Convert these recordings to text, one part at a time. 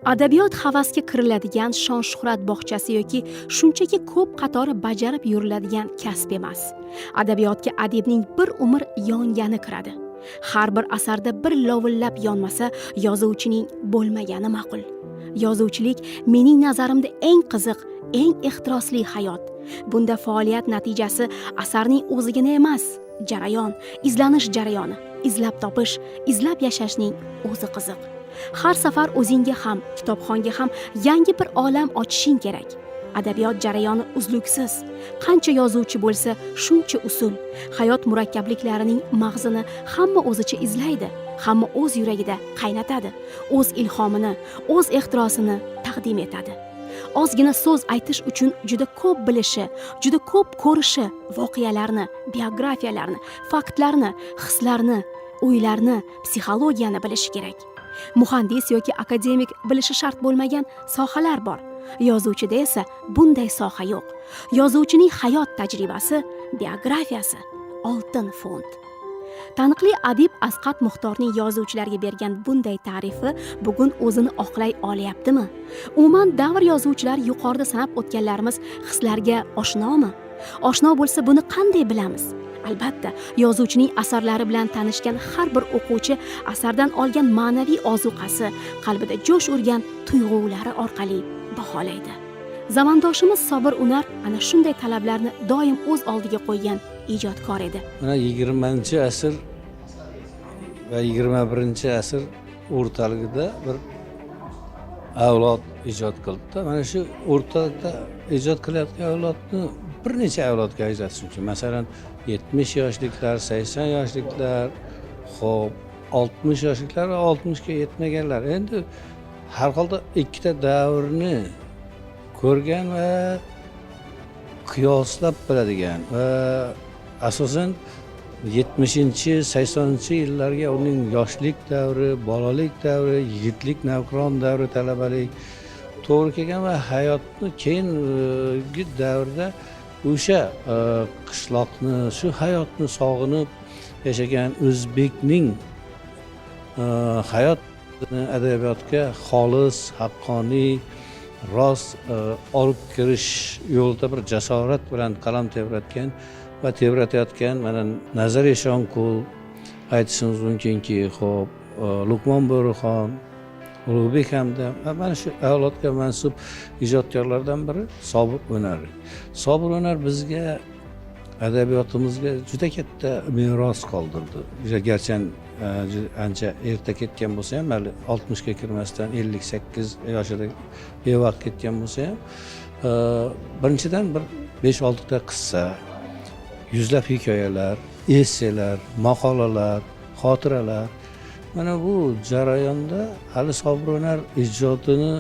Adabiyot havasga kiriladigan shon-shuhrat bog'chasi yoki shunchaki ko'p qatori bajarib yuriladigan kasb emas. Adabiyotga adibning bir umr yongani kiradi. Har bir asarda bir lovillab yonmasa, yozuvchining bo'lmagani ma'qul. Yozuvchilik mening nazarimda eng qiziq, eng ehtirosli hayot. Bunda faoliyat natijasi asarning o'zigina emas, jarayon, izlanish jarayoni, izlab topish, izlab yashashning o'zi qiziq. Har safar o'zingga ham, kitobxonga ham yangi bir olam ochishing kerak. Adabiyot jarayoni uzluksiz. Qancha yozuvchi bo'lsa, shuncha usul. Hayot murakkabliklarining mag'zini hamma o'zicha izlaydi, hamma o'z yuragida qaynatadi, o'z ilhomini, o'z ehtirosini taqdim etadi. Ozgina so'z aytish uchun juda ko'p bilishi, juda ko'p ko'rishi, voqealarni, biografiyalarni, faktlarni, hislarni, o'ylarni, psixologiyani bilishi kerak. Muhandis yoki akademik bilishi shart bo'lmagan sohalar bor. Yozuvchida esa bunday soha yo'q. Yozuvchining hayot tajribasi, biografiyasi oltin fond. Taniqli adib Asqat Muxtorning yozuvchilarga bergan bunday ta'rifi bugun o'zini oqlay olyaptimi? Umuman davr yozuvchilar yuqorida sanab o'tganlarimiz hislarga oshnomi? Oshno bo'lsa buni qanday bilamiz? Albatta, yozuvchining asarlari bilan tanishgan har bir o'quvchi asardan olgan ma'naviy ozuqasi, qalbida jo'sh urgan tuyg'ulari orqali baholaydi. Zamondoshimiz Sobir Unar ana shunday talablarni doim o'z oldiga qo'ygan ijodkor edi. Mana 20-asr va 21-asr o'rtaligida bir avlod ijod qilibdi. Mana shu o'rtada ijod qilayotgan avlodni bir necha avlodga ajratish mumkin. Masalan, 70 yoshliklar, 80 yoshliklar, xo'p, 60 yoshliklar va 60 ga yetmaganlar. Endi har holda ikkita davrni ko'rgan va qiyoslab biladigan va asosan 70-80-yillarga uning yoshlik davri, bolalik davri, yigitlik, navqiron davri, talabalik to'g'ri kelgan va hayotni keyingi davrda o'sha qishloqni, shu hayotni sog'inib yashagan o'zbekning hayot adabiyotga xolis, haqqoniy, rost olib kirish yo'lida bir jasorat bilan qalam tebratgan va tebratayotgan mana Nazar Eshonqul aytishimiz mumkinki, xo'p, Luqmon Bo'rixon, Ulug'bek hamda mana shu avlodga mansub ijodkorlardan biri Sobir Unar. Sobir Unar bizga adabiyotimizga juda katta meros qoldirdi. Garchi ancha erta ketgan bo'lsa ham, 60 ga kirmasdan 58 yoshida bevaqt ketgan bo'lsa ham, birinchidan bir 5-6 ta qissa, yuzlab hikoyalar, esselar, maqolalar, xotiralar. Mana bu jarayonda hali Sobir Unar ijodini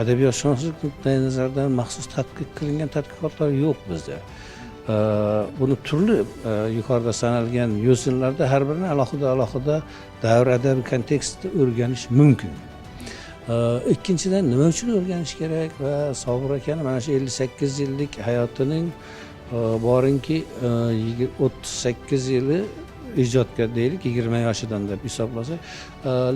adabiyotshunoslik nuqtai nazaridan maxsus tadqiq qilingan tadqiqotlar yo'q bizda. Buni turli yuqorida sanalgan yo'sinlarda har birini alohida davr adabiy kontekstda o'rganish mumkin. Ikkinchidan, nima uchun o'rganish kerak va Sobir akani mana shu 58 yillik hayotining borinki 38 yili ijodga deylik, 20 yoshidan deb hisoblasak,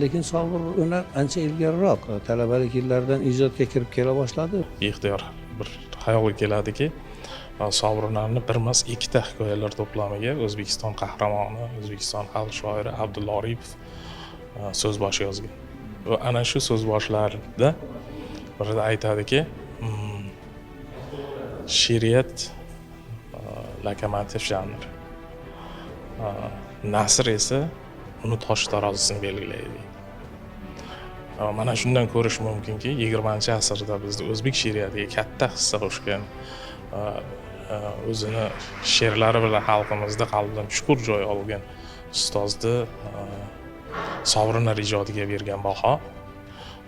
lekin Sobir Unar ancha ilgariroq talabalik yillaridan ijodga kirib kela boshladi. Ixtiyor bir xayolga keladiki, Sobir Unarni bir emas, ikkita hikoyalar to'plamiga O'zbekiston qahramoni, O'zbekiston xalq shoiri Abdulla Oripov so'z boshi yozgan. Va ana shu so'z boshlarida birida aytadiki, she'riyat lokomotiv janr, nasr esa uni tosh tarozisini belgilaydi. Mana shundan ko'rish mumkinki, 20-asrda bizda o'zbek she'riyatiga katta hissa qo'shgan, o'zini she'rlari bilan xalqimizda qalbidan chuqur joy olgan ustozni Sobir Unar ijodiga bergan baho,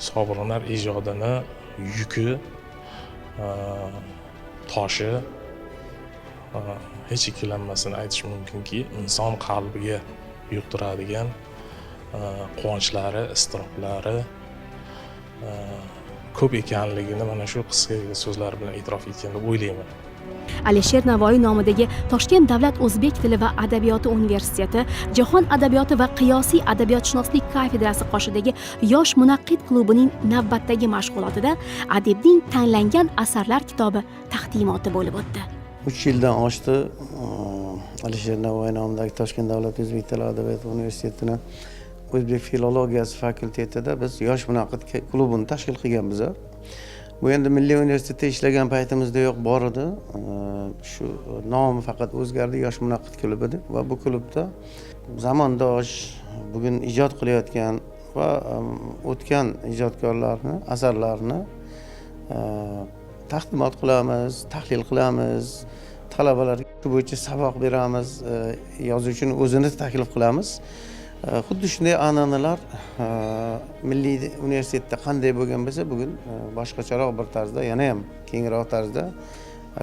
Sobir Unar ijodini yuki, toshi hech ikkilanmasdan aytish mumkinki, inson qalbiga yuqtiradigan quvonchlari, iztiroblari ko'p ekanligini mana shu qisqa so'zlar bilan e'tirof etgan deb o'ylayman. Alisher Navoiy nomidagi Toshkent davlat o'zbek tili va adabiyoti universiteti, Jahon adabiyoti va qiyosiy adabiyotshunoslik kafedrasi qoshidagi yosh munaqqid klubining navbatdagi mashg'ulotida adibning tanlangan asarlar kitobi taqdimoti bo'lib o'tdi. 3 yildan oshdi Alisher Navoiy nomidagi Toshkent davlat o'zbek tili adabiyoti universitetini o'zbek filologiyasi fakultetida biz yosh munaqqid klubini tashkil qilganmiz. Bu endi Milliy universitetda ishlagan paytimizda yo'q bor edi. Shu nomi faqat o'zgardi, yosh munaqqid klubi deb va bu klubda zamondosh, bugun ijod qilayotgan va o'tgan ijodkorlarni asarlarini taqdimot qilamiz, tahlil qilamiz, talabalarga shu bo'yicha saboq beramiz, yozuvchini o'zini taklif qilamiz. Xuddi shunday an'analar Milliy universitetda qanday bo'lgan bo'lsa, bugun boshqacharoq bir tarzda, yana ham kengroq tarzda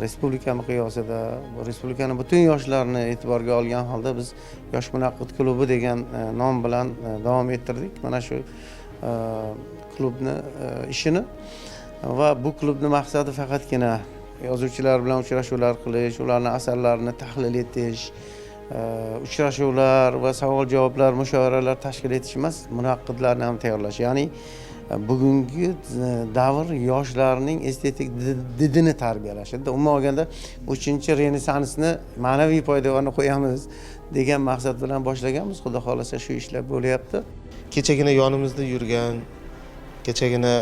respublika miqyosida, respublikani butun yoshlarni e'tiborga olgan holda biz yosh munaqqid klubi degan nom bilan davom ettirdik. Mana shu klubni ishini va bu klubni maqsadi faqatgina yozuvchilar bilan uchrashuvlar qilish, ularning asarlarini tahlil etish, uchrashuvlar va savol-javoblar, mushoiralar tashkil etish emas, munaqqidlarni ham tayyorlash. Ya'ni bugungi davr yoshlarining estetik didini tarbiyalash. Umuman olganda 3-renesansni ma'naviy poydevorni qo'yamiz degan maqsad bilan boshlaganmiz. Xudo xolasa shu ishlar bo'lyapti. Kechagina yonimizda yurgan, kechagina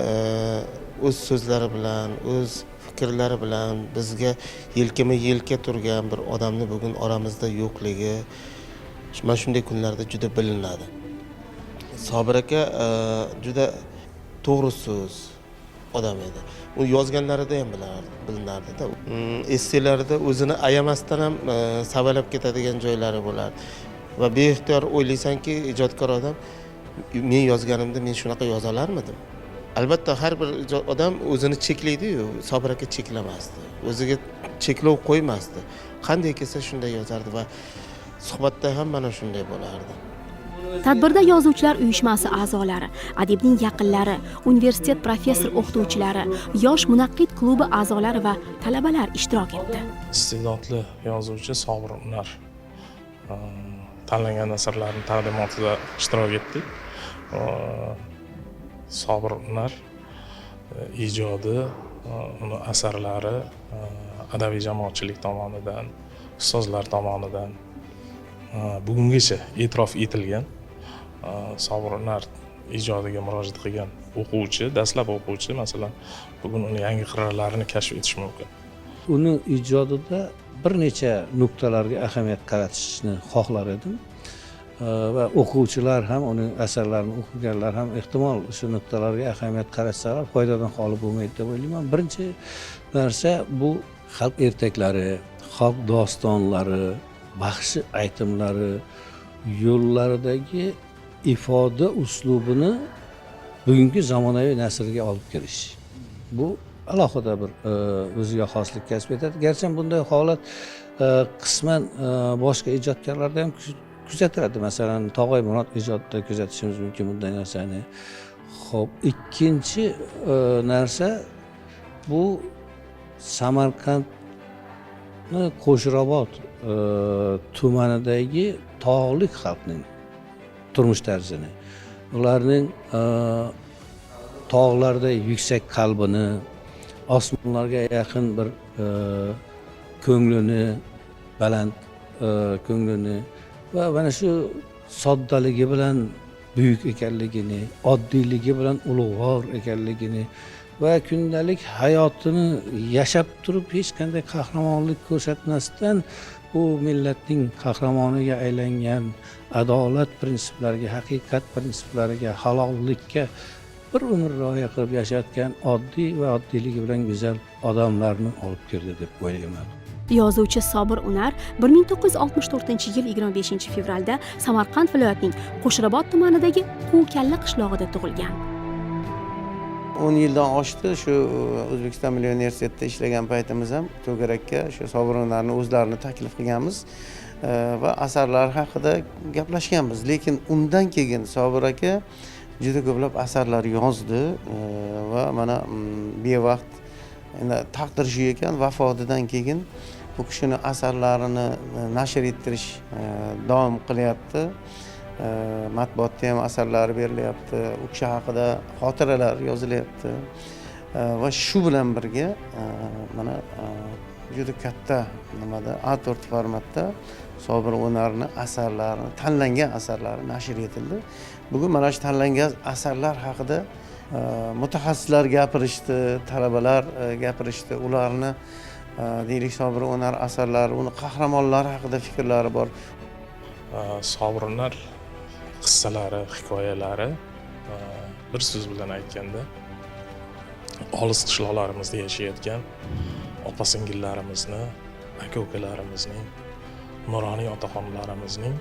o'z so'zlari bilan, o'z fikrlari bilan bizga yelkama-yelka turgan bir odamni bugun oramizda yo'qligi mana shunday kunlarda juda bilinadi. Sobir aka juda to'g'ri so'z odam edi. U yozganlarida ham bilinardi-da. Esselarida o'zini ayamasdan ham savalab ketadigan joylari bo'lardi. Va beixtiyor o'ylaysanki, ijodkor odam men yozganimda men shunaqa yoza olarmidim? Albatta har bir odam o'zini cheklaydi-yu, Sobir aka cheklamasdi. O'ziga cheklov qo'ymasdi. Qanday kelsa shunday yozardi va suhbatda ham mana shunday bo'lardi. Tadbirda yozuvchilar uyushmasi a'zolari, adibning yaqinlari, universitet professor-o'qituvchilari, yosh munaqqid klubi a'zolari va talabalar ishtirok etdi. Iste'dodli yozuvchi Sobir Unar tanlangan asarlarning taqdimotida ishtirok etdik. Sobir Unar ijodi, uni asarlari adabiy jamoatchilik tomonidan, ustozlar tomonidan bugungacha e'tirof etilgan. Sobir Unar ijodiga murojaat qilgan o'quvchi, dastlab o'quvchi, masalan, bugun uni yangi qirralarini kashf etish mumkin. Uni ijodida bir necha nuqtalarga ahamiyat qaratishni xohlar edim. Va o'quvchilar ham, uning asarlarini o'qiganlar ham ehtimol shu nuqtalarga ahamiyat qaratsalar foydadan xoli bo'lmaydi deb o'ylayman. Birinchi narsa bu xalq ertaklari, xalq dostonlari, baxshi aytimlari yo'llaridagi ifoda uslubini bugungi zamonaviy nasrga olib kirish. Bu alohida bir o'ziga xoslik kasb etadi. Garchi bunday holat qisman boshqa ijodkorlarda ham kuzatiladi. Masalan, Tog'ay Murod ijodida kuzatishimiz mumkin bunday narsani. Xo'p, ikkinchi narsa bu Samarqandni Qo'shrabot tumanidagi tog'lik xalqning turmush tarzini, ularning tog'larda yuksak qalbini, osmonlarga yaqin bir ko'nglini, baland ko'nglini va mana shu soddaligi bilan buyuk ekanligini, oddiyligi bilan ulug'vor ekanligini va kundalik hayotini yashab turib hech qanday qahramonlik ko'rsatmasdan bu millatning qahramoniga aylangan adolat prinsiplariga, haqiqat prinsiplariga, halollikka bir umr rioya qilib yashayotgan oddiy va oddiyligi bilan go'zal odamlarni olib kirdi deb o'ylayman. Yozuvchi Sobir Unar 1964-yil 25-fevralda Samarqand viloyatining Qo'shrabot tumanidagi Quvkalla qishlog'ida tug'ilgan. 10 yildan oshdi shu O'zbekiston Milliy universitetida ishlagan paytimiz ham To'gar aka shu Sobir Unarni o'zlarini taklif qilganmiz va asarlar haqida gaplashganmiz. Lekin undan keyin Sobir aka juda ko'plab asarlar yozdi va mana bevaqt endi taqdir shu ekan, vafotidan keyin bu kishini asarlarini nashr ettirish davom qilyapti. Matbuotda ham asarlari berilyapti, u kishi haqida xotiralar yozilyapti. Va shu bilan birga mana juda katta nimada A4 formatda Sobir O'narni asarlari, tanlangan asarlari nashr etildi. Bugun mana shu tanlangan asarlar haqida mutaxassislar gapirishdi, talabalar gapirishdi. Ularni deylik Sobir O'nar asarlari, uni qahramonlari haqida fikrlari bor. Sobir O'nar qissalari, hikoyalari bir so'z bilan aytganda olis qishloqlarimizda yashayotgan opa singillarimizni, aka ukalarimizning, nuroniy otaxonlarimizning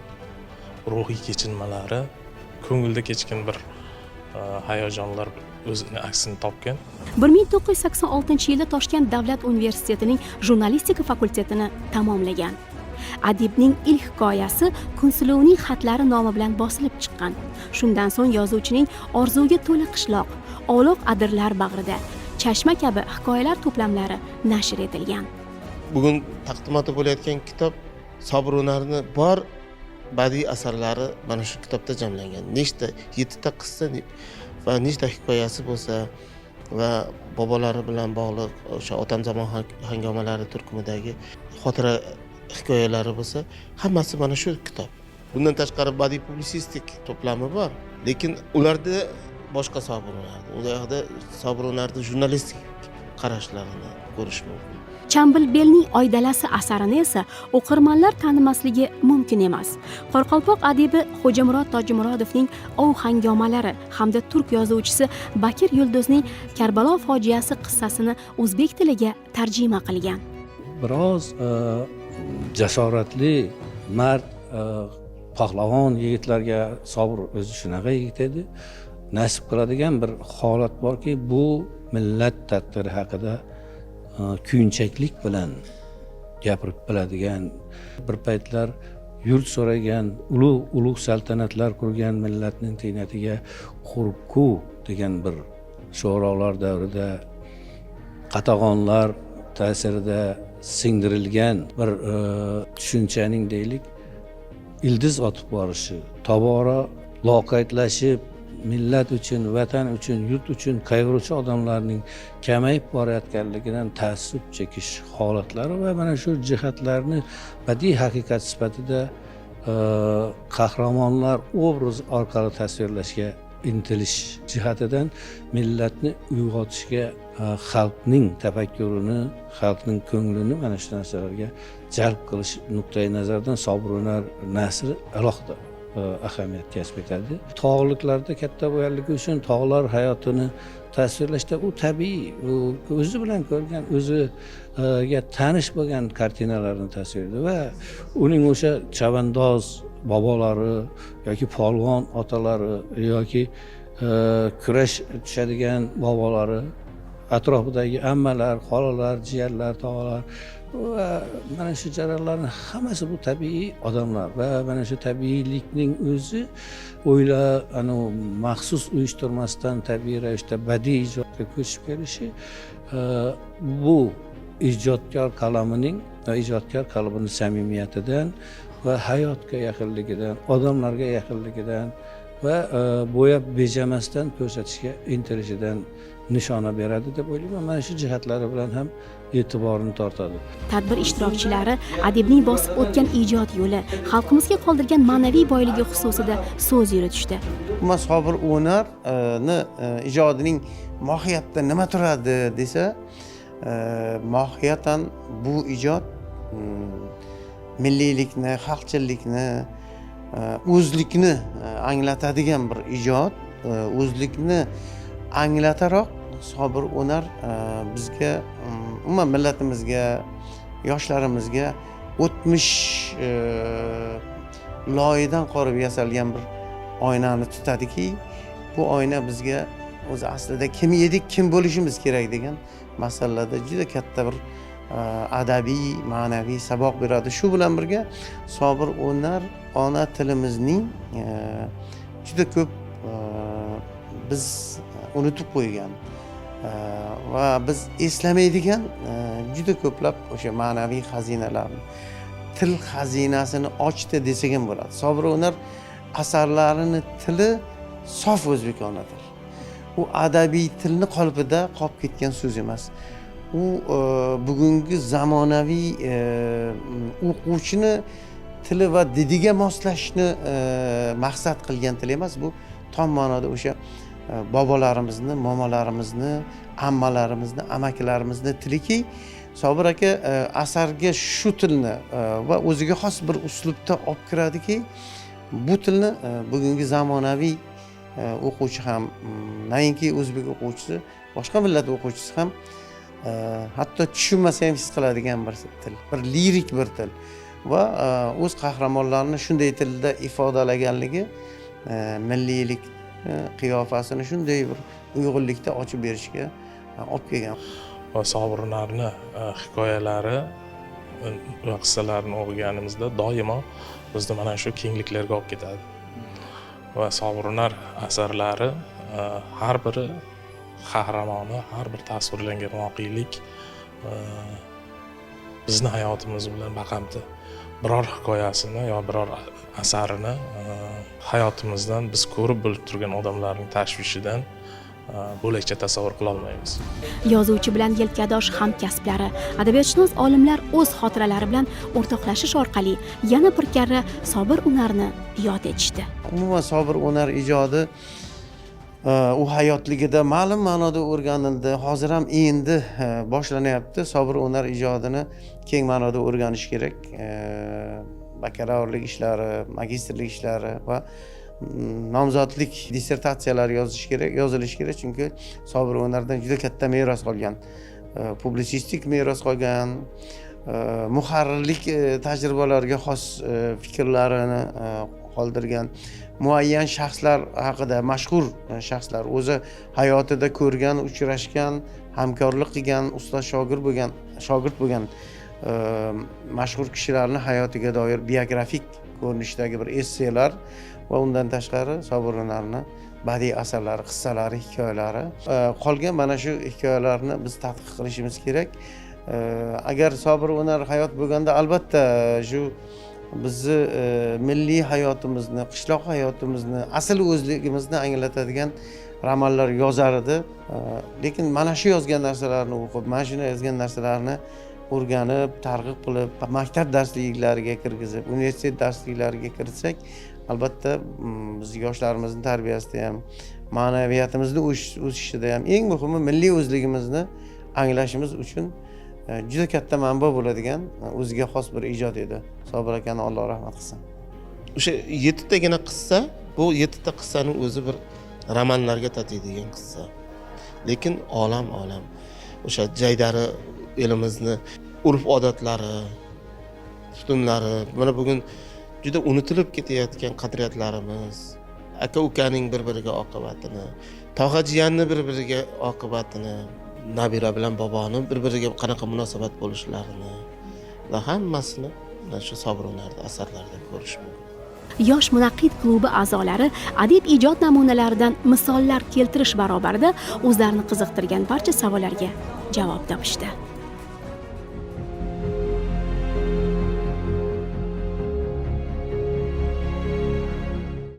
ruhiy kechinmalari, ko'ngilda kechgan bir hayajonlar o'zini aksini topgan. 1986-yilda Toshkent davlat universitetining jurnalistika fakultetini tamomlagan. Adibning ilk hikoyasi Kunsulovning xatlari nomi bilan bosilib chiqqan. Shundan so'ng yozuvchining Orzuga to'la qishloq, Ovloq adirlar bag'rida, Chashma kabi hikoyalar to'plamlari nashr etilgan. Bugun taqdimoti bo'layotgan kitob Sobir O'narni bor badiiy asarlari mana shu kitobda jamlangan. Nechta 7 ta qissa va nechta hikoyasi bo'lsa va bobolari bilan bog'liq o'sha otam zamon hangomalari turkumidagi xotira hikoyalari bo'lsa, hammasi mana shu kitob. Bundan tashqari badiiy publisistik to'plami bor, lekin ularda boshqa Sobir O'nardi. U yoqda Sobir O'nardi jurnalistik qarashlarini ko'rish mumkin. Chambilbelning Oydalasi asarini esa o'qirmanlar tanimasligi mumkin emas. Qoraqalpoq adibi Xo'jamurod Tojimurodovning Ov hangomalari hamda turk yozuvchisi Bakir Yulduzning Karbalo fojiasi qissasini o'zbek tiliga tarjima qilgan. Biroz jasoratli, mard, pahlavon yigitlarga Sobir o'zi shunaqa yigit edi. Nasib qiladigan bir holat borki, bu millat taqdiri haqida kuyunchaklik bilan gapirib biladigan, bir paytlar yurt so'ragan, ulug' saltanatlar qurgan millatning tiynatiga qo'rqu degan bir sho'rolar davrida qatag'onlar ta'sirida singdirilgan bir tushunchaning deylik ildiz otib borishi, tobora loqaydlashib, millat uchun, vatan uchun, yurt uchun qayg'uruvchi odamlarning kamayib borayotganligidan ta'ssub chekish holatlari va mana shu jihatlarni badiiy haqiqat sifatida qahramonlar obraz orqali tasvirlashga intilish jihatidan millatni uyg'otishga, xalqning tafakkurini, xalqning ko'nglini mana shu narsalarga jalb qilish nuqtai nazaridan Sobir O'nar nasri alohida ahamiyat kasb etadi. Tog'liklarda katta bo'lganligi uchun tog'lar hayotini tasvirlashda u tabiiy, o'zi bilan ko'rgan, o'ziga tanish bo'lgan kartinalarni tasvirlaydi va uning o'sha chavandoz bobolari yoki polvon otalari yoki kurash tushadigan bobolari, atrofidagi ammalar, xolalar, jiyanlar, tog'alar va mana shu jarayonlarning hammasi bu tabiiy odamlar va mana shu tabiiylikning o'zi maxsus uyushtirmasdan tabiiy ravishda badiiy ijodga ko'chib kelishi bu ijodkor qalamining va ijodkor qalbini samimiyatidan va hayotga yaqinligidan, odamlarga yaqinligidan va bo'yab bejamasdan ko'rsatishga intilishidan nishona beradi deb o'ylayman. Mana shu jihatlari bilan ham e'tiborini tortadi. Tadbir ishtirokchilari adibning bosib o'tgan ijod yo'li, xalqimizga qoldirgan ma'naviy boyligi xususida so'z yuritishdi. Umuman Sobir O'narni ijodining mohiyatda nima turadi desa, mohiyatan bu ijod milliylikni, xalqchillikni, o'zlikni anglatadigan bir ijod, o'zlikni anglataroq Sobir O'nar bizga, umuman millatimizga, yoshlarimizga o'tmish loyidan qorib yasalgan bir oynani tutadiki, bu oyna bizga o'zi aslida kim edik, kim bo'lishimiz kerak degan masalalarda juda katta bir adabiy, ma'naviy saboq beradi. Shu bilan birga Sobir O'nar ona tilimizning juda ko'p biz unutib qo'ygan va biz eslamaydigan juda ko'plab o'sha ma'naviy xazinalarni, til xazinasini ochdi desak ham bo'ladi. Sobir O'nar asarlarini tili sof o'zbekona til. U adabiy tilni qolipida qolib ketgan so'z emas. U bugungi zamonaviy o'quvchini tili va diliga moslashni maqsad qilgan til emas. Bu tom ma'noda o'sha bobolarimizni, momolarimizni, ammalarimizni, amakilarimizni tiliki, Sobir aka asarga shu tilni va o'ziga xos bir uslubda olib kiradiki, bu tilni bugungi zamonaviy o'quvchi ham, nainki o'zbek o'quvchisi, boshqa millat o'quvchisi ham hatto tushunmasa ham his qiladigan bir til, bir lirik bir til va o'z qahramonlarini shunday tilda ifodalaganligi milliylik qiyofasini shunday bir uyg'unlikda ochib berishga olib kelgan. Va Sobir O'narni hikoyalari va qissalarini o'qiganimizda doimo bizni mana shu kengliklarga olib ketadi. Va Sobir O'nar asarlari har biri qahramoni, har bir tasvirlangan voqelik bizni hayotimiz bilan baqamti. Biror hikoyasini yo biror asarini hayotimizdan biz ko'rib bilib turgan odamlarning tashvishidan bo'lakcha tasavvur qila olmaymiz. Yozuvchi bilan yelkadosh hamkasblari, adabiyotshunos olimlar o'z xotiralari bilan o'rtoqlashish orqali yana bir karra Sobir O'narni yod etishdi. Umuman Sobir O'nar ijodi u hayotligida ma'lum ma'noda o'rganildi. Hozir ham endi boshlanyapti. Sobir O'nar ijodini keng ma'noda o'rganish kerak. Bakalavrilik ishlari, magistrlik ishlari va nomzodlik dissertatsiyalar yozilishi kerak, chunki Sobir O'nardan juda katta meros qolgan. Publitsistik meros qolgan, muharrirlik tajribalariga xos fikrlarini qoldirgan, muayyan shaxslar haqida, mashhur shaxslar o'zi hayotida ko'rgan, uchrashgan, hamkorlik qilgan, ustoz shogird bo'lgan mashhur kishilarni hayotiga doir biografik ko'rinishdagi bir esselar va undan tashqari Sobir O'narni badiiy asarlari, qissalari, hikoyalari qolgan. Mana shu hikoyalarni biz tadqiq qilishimiz kerak. Agar Sobir O'nar hayot bo'lganda albatta shu bizni milliy hayotimizni, qishloq hayotimizni, asl o'zligimizni anglatadigan romanlar yozar edi. Lekin mana shu yozgan narsalarni o'qib, mana shuni yozgan narsalarni o'rganib, targ'ib qilib, maktab darsliklariga kirgizib, universitet darsliklariga kiritsak, albatta biz yoshlarimizni tarbiyasida ham, ma'naviyatimizni o'sishida ham, eng muhimi milliy o'zligimizni anglashimiz uchun juda katta manba bo'ladigan o'ziga xos bir ijod edi. Sobir akani Alloh rahmat qilsin. O'sha 7 tagina qissa, bu 7 ta qissaning o'zi bir romanlarga tatiydigan qissa. Lekin olam o'sha jaydari elimizni urf-odatlari, tutumlari, mana bugun juda unutilib ketayotgan qadriyatlarimiz, aka-ukaning bir-biriga oqibatini, tog'a-jiyanni bir-biriga oqibatini, nabira bilan boboni bir-biriga qanaqa munosabat bo'lishlarini va hammasini shu Sobir O'narda asarlarida ko'rish mumkin. Yosh munaqqid klubi a'zolari adib ijod namunalaridan misollar keltirish barobarida o'zlarini qiziqtirgan barcha savollarga javob topishdi.